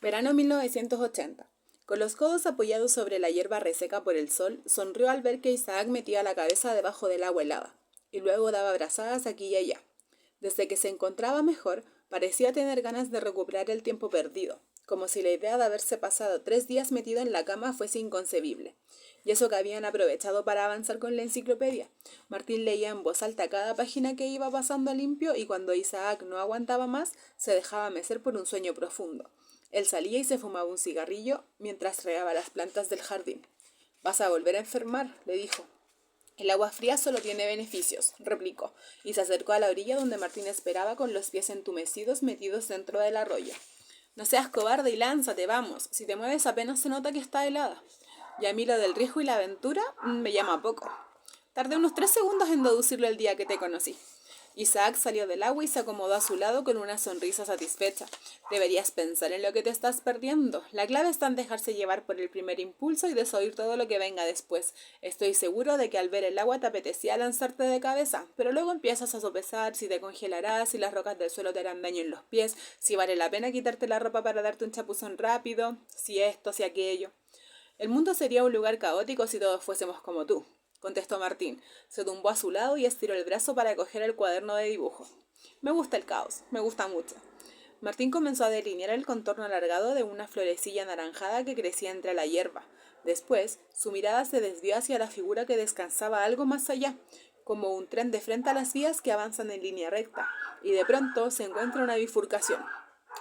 Verano 1980. Con los codos apoyados sobre la hierba reseca por el sol, sonrió al ver que Isaac metía la cabeza debajo del agua helada, y luego daba brazadas aquí y allá. Desde que se encontraba mejor, parecía tener ganas de recuperar el tiempo perdido, como si la idea de haberse pasado 3 días metido en la cama fuese inconcebible. Y eso que habían aprovechado para avanzar con la enciclopedia. Martín leía en voz alta cada página que iba pasando limpio y cuando Isaac no aguantaba más, se dejaba mecer por un sueño profundo. Él salía y se fumaba un cigarrillo mientras regaba las plantas del jardín. «Vas a volver a enfermar», le dijo. «El agua fría solo tiene beneficios», replicó, y se acercó a la orilla donde Martín esperaba con los pies entumecidos metidos dentro del arroyo. «No seas cobarde y lánzate, vamos. Si te mueves apenas se nota que está helada. Y a mí lo del riesgo y la aventura me llama poco. Tardé unos 3 segundos en deducirlo el día que te conocí». Isaac salió del agua y se acomodó a su lado con una sonrisa satisfecha. «Deberías pensar en lo que te estás perdiendo. La clave está en dejarse llevar por el primer impulso y desoír todo lo que venga después. Estoy seguro de que al ver el agua te apetecía lanzarte de cabeza, pero luego empiezas a sopesar si te congelarás, si las rocas del suelo te harán daño en los pies, si vale la pena quitarte la ropa para darte un chapuzón rápido, si esto, si aquello. El mundo sería un lugar caótico si todos fuésemos como tú», contestó Martín. Se tumbó a su lado y estiró el brazo para coger el cuaderno de dibujo. «Me gusta el caos, me gusta mucho». Martín comenzó a delinear el contorno alargado de una florecilla anaranjada que crecía entre la hierba. Después, su mirada se desvió hacia la figura que descansaba algo más allá, como un tren de frente a las vías que avanzan en línea recta, y de pronto se encuentra una bifurcación.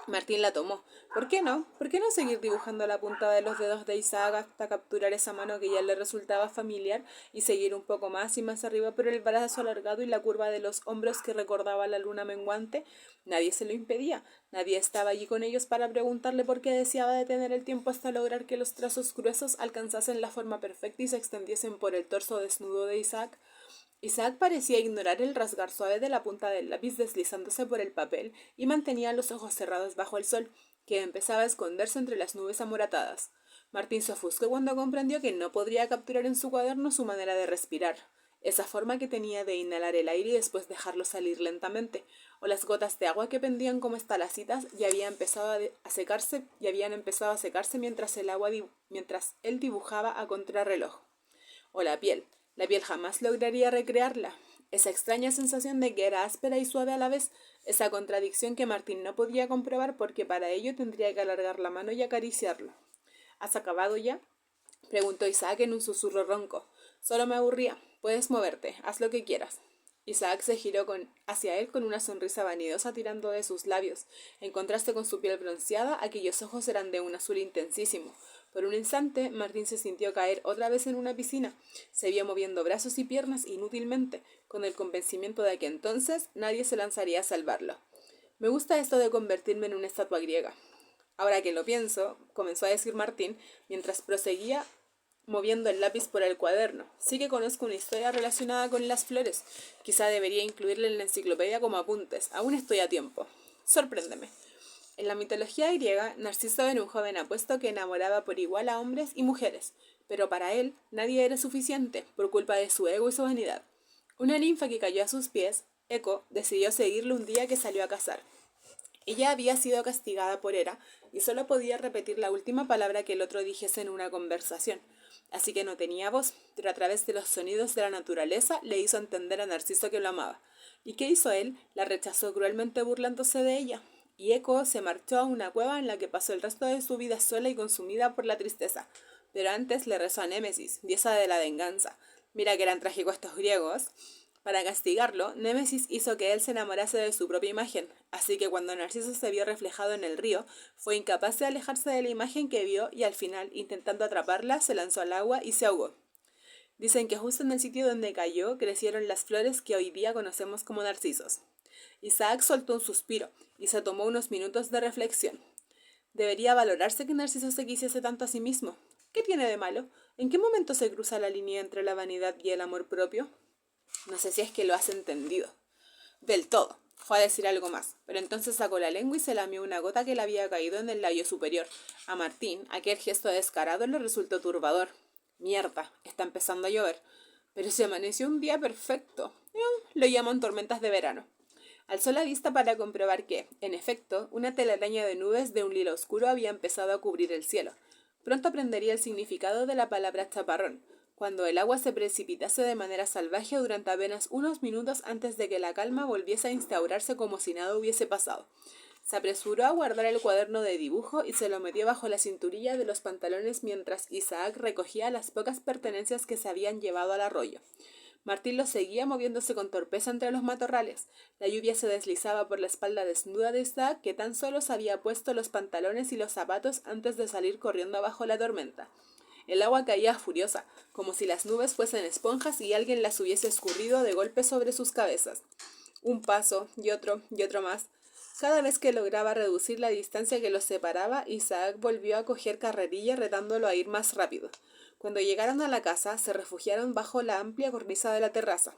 Martín la tomó. ¿Por qué no? ¿Por qué no seguir dibujando la punta de los dedos de Isaac hasta capturar esa mano que ya le resultaba familiar y seguir un poco más y más arriba por el brazo alargado y la curva de los hombros que recordaba la luna menguante? Nadie se lo impedía. Nadie estaba allí con ellos para preguntarle por qué deseaba detener el tiempo hasta lograr que los trazos gruesos alcanzasen la forma perfecta y se extendiesen por el torso desnudo de Isaac. Isaac parecía ignorar el rasgar suave de la punta del lápiz deslizándose por el papel y mantenía los ojos cerrados bajo el sol, que empezaba a esconderse entre las nubes amoratadas. Martín se ofuscó cuando comprendió que no podría capturar en su cuaderno su manera de respirar, esa forma que tenía de inhalar el aire y después dejarlo salir lentamente, o las gotas de agua que pendían como estalactitas y habían empezado a secarse mientras él dibujaba a contrarreloj. O la piel jamás lograría recrearla. Esa extraña sensación de que era áspera y suave a la vez, esa contradicción que Martín no podía comprobar porque para ello tendría que alargar la mano y acariciarlo. ¿Has acabado ya?, preguntó Isaac en un susurro ronco. Solo me aburría. Puedes moverte, haz lo que quieras. Isaac se giró hacia él con una sonrisa vanidosa tirando de sus labios. En contraste con su piel bronceada, aquellos ojos eran de un azul intensísimo. Por un instante, Martín se sintió caer otra vez en una piscina. Se vio moviendo brazos y piernas inútilmente, con el convencimiento de que entonces nadie se lanzaría a salvarlo. «Me gusta esto de convertirme en una estatua griega. Ahora que lo pienso», comenzó a decir Martín, mientras proseguía moviendo el lápiz por el cuaderno. «Sí que conozco una historia relacionada con las flores. Quizá debería incluirla en la enciclopedia como apuntes. Aún estoy a tiempo. Sorpréndeme». En la mitología griega, Narciso era un joven apuesto que enamoraba por igual a hombres y mujeres, pero para él nadie era suficiente, por culpa de su ego y su vanidad. Una ninfa que cayó a sus pies, Eco, decidió seguirlo un día que salió a cazar. Ella había sido castigada por Hera y solo podía repetir la última palabra que el otro dijese en una conversación. Así que no tenía voz, pero a través de los sonidos de la naturaleza le hizo entender a Narciso que lo amaba. ¿Y qué hizo él? La rechazó cruelmente burlándose de ella. Y Eco se marchó a una cueva en la que pasó el resto de su vida sola y consumida por la tristeza. Pero antes le rezó a Némesis, diosa de la venganza. Mira que eran trágicos estos griegos. Para castigarlo, Némesis hizo que él se enamorase de su propia imagen, así que cuando Narciso se vio reflejado en el río, fue incapaz de alejarse de la imagen que vio y al final, intentando atraparla, se lanzó al agua y se ahogó. Dicen que justo en el sitio donde cayó crecieron las flores que hoy día conocemos como narcisos. Isaac soltó un suspiro y se tomó unos minutos de reflexión. ¿Debería valorarse que Narciso se quisiese tanto a sí mismo? ¿Qué tiene de malo? ¿En qué momento se cruza la línea entre la vanidad y el amor propio? No sé si es que lo has entendido. Del todo. Fue a decir algo más, pero entonces sacó la lengua y se lamió una gota que le había caído en el labio superior. A Martín, aquel gesto descarado le resultó turbador. Mierda, está empezando a llover. Pero se amaneció un día perfecto. Lo llaman tormentas de verano. Alzó la vista para comprobar que, en efecto, una telaraña de nubes de un lila oscuro había empezado a cubrir el cielo. Pronto aprendería el significado de la palabra chaparrón, cuando el agua se precipitase de manera salvaje durante apenas unos minutos antes de que la calma volviese a instaurarse como si nada hubiese pasado. Se apresuró a guardar el cuaderno de dibujo y se lo metió bajo la cinturilla de los pantalones mientras Isaac recogía las pocas pertenencias que se habían llevado al arroyo. Martín lo seguía moviéndose con torpeza entre los matorrales. La lluvia se deslizaba por la espalda desnuda de Isaac, que tan solo se había puesto los pantalones y los zapatos antes de salir corriendo bajo la tormenta. El agua caía furiosa, como si las nubes fuesen esponjas y alguien las hubiese escurrido de golpe sobre sus cabezas. Un paso, y otro más. Cada vez que lograba reducir la distancia que los separaba, Isaac volvió a coger carrerilla retándolo a ir más rápido. Cuando llegaron a la casa, se refugiaron bajo la amplia cornisa de la terraza.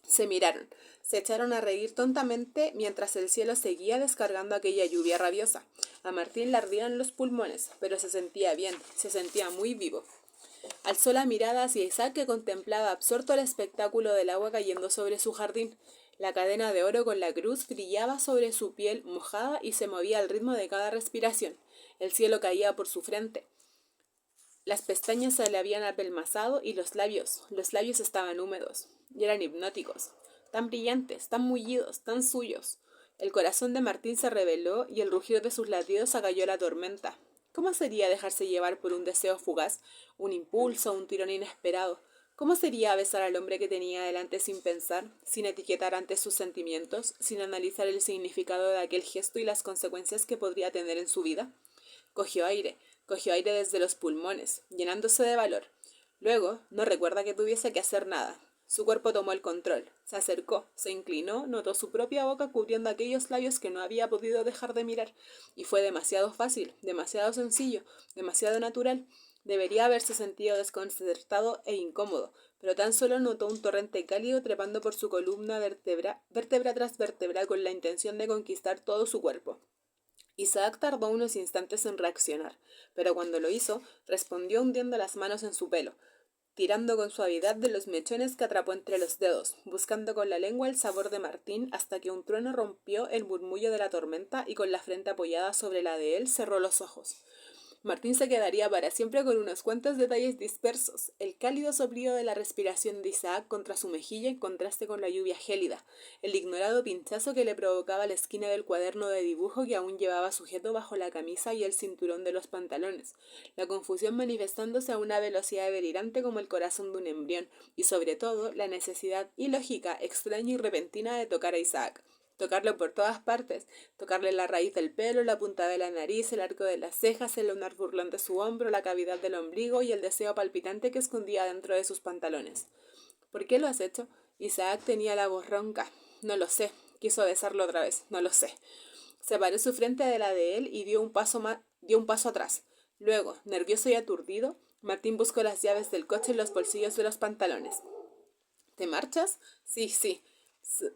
Se miraron, se echaron a reír tontamente mientras el cielo seguía descargando aquella lluvia rabiosa. A Martín le ardían los pulmones, pero se sentía bien, se sentía muy vivo. Alzó la mirada hacia Isaac, que contemplaba absorto el espectáculo del agua cayendo sobre su jardín. La cadena de oro con la cruz brillaba sobre su piel mojada y se movía al ritmo de cada respiración. El cielo caía por su frente. Las pestañas se le habían apelmazado y los labios estaban húmedos y eran hipnóticos, tan brillantes, tan mullidos, tan suyos. El corazón de Martín se rebeló y el rugir de sus latidos acalló la tormenta. ¿Cómo sería dejarse llevar por un deseo fugaz, un impulso, un tirón inesperado? ¿Cómo sería besar al hombre que tenía delante sin pensar, sin etiquetar antes sus sentimientos, sin analizar el significado de aquel gesto y las consecuencias que podría tener en su vida? Cogió aire desde los pulmones, llenándose de valor. Luego, no recuerda que tuviese que hacer nada. Su cuerpo tomó el control, se acercó, se inclinó, notó su propia boca cubriendo aquellos labios que no había podido dejar de mirar, y fue demasiado fácil, demasiado sencillo, demasiado natural. Debería haberse sentido desconcertado e incómodo, pero tan solo notó un torrente cálido trepando por su columna vértebra tras vértebra con la intención de conquistar todo su cuerpo. Isaac tardó unos instantes en reaccionar, pero cuando lo hizo, respondió hundiendo las manos en su pelo, tirando con suavidad de los mechones que atrapó entre los dedos, buscando con la lengua el sabor de Martín hasta que un trueno rompió el murmullo de la tormenta y con la frente apoyada sobre la de él cerró los ojos. Martín se quedaría para siempre con unos cuantos detalles dispersos, el cálido soplido de la respiración de Isaac contra su mejilla en contraste con la lluvia gélida, el ignorado pinchazo que le provocaba la esquina del cuaderno de dibujo que aún llevaba sujeto bajo la camisa y el cinturón de los pantalones, la confusión manifestándose a una velocidad delirante como el corazón de un embrión, y sobre todo la necesidad ilógica, extraña y repentina de tocar a Isaac. Tocarlo por todas partes, tocarle la raíz del pelo, la punta de la nariz, el arco de las cejas, el lunar burlón de su hombro, la cavidad del ombligo y el deseo palpitante que escondía dentro de sus pantalones. ¿Por qué lo has hecho? Isaac tenía la voz ronca. No lo sé. Quiso besarlo otra vez. No lo sé. Separó su frente de la de él y dio un paso atrás. Luego, nervioso y aturdido, Martín buscó las llaves del coche en los bolsillos de los pantalones. ¿Te marchas? Sí.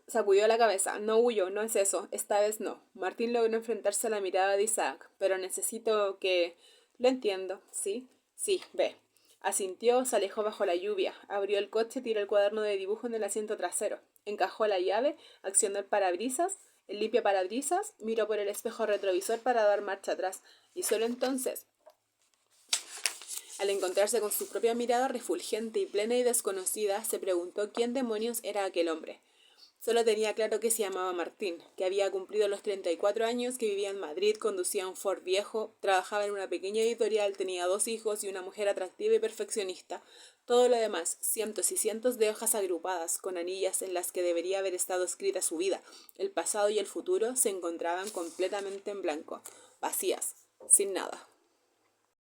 Sacudió la cabeza. No huyo, no es eso. Esta vez no. Martín logró enfrentarse a la mirada de Isaac. Pero necesito que... Lo entiendo. ¿Sí? Sí, ve. Asintió, se alejó bajo la lluvia. Abrió el coche, tiró el cuaderno de dibujo en el asiento trasero. Encajó la llave, accionó el limpiaparabrisas, miró por el espejo retrovisor para dar marcha atrás. Y solo entonces, al encontrarse con su propia mirada refulgente y plena y desconocida, se preguntó quién demonios era aquel hombre. Solo tenía claro que se llamaba Martín, que había cumplido los 34 años, que vivía en Madrid, conducía un Ford viejo, trabajaba en una pequeña editorial, tenía 2 hijos y una mujer atractiva y perfeccionista. Todo lo demás, cientos y cientos de hojas agrupadas, con anillas en las que debería haber estado escrita su vida, el pasado y el futuro, se encontraban completamente en blanco, vacías, sin nada.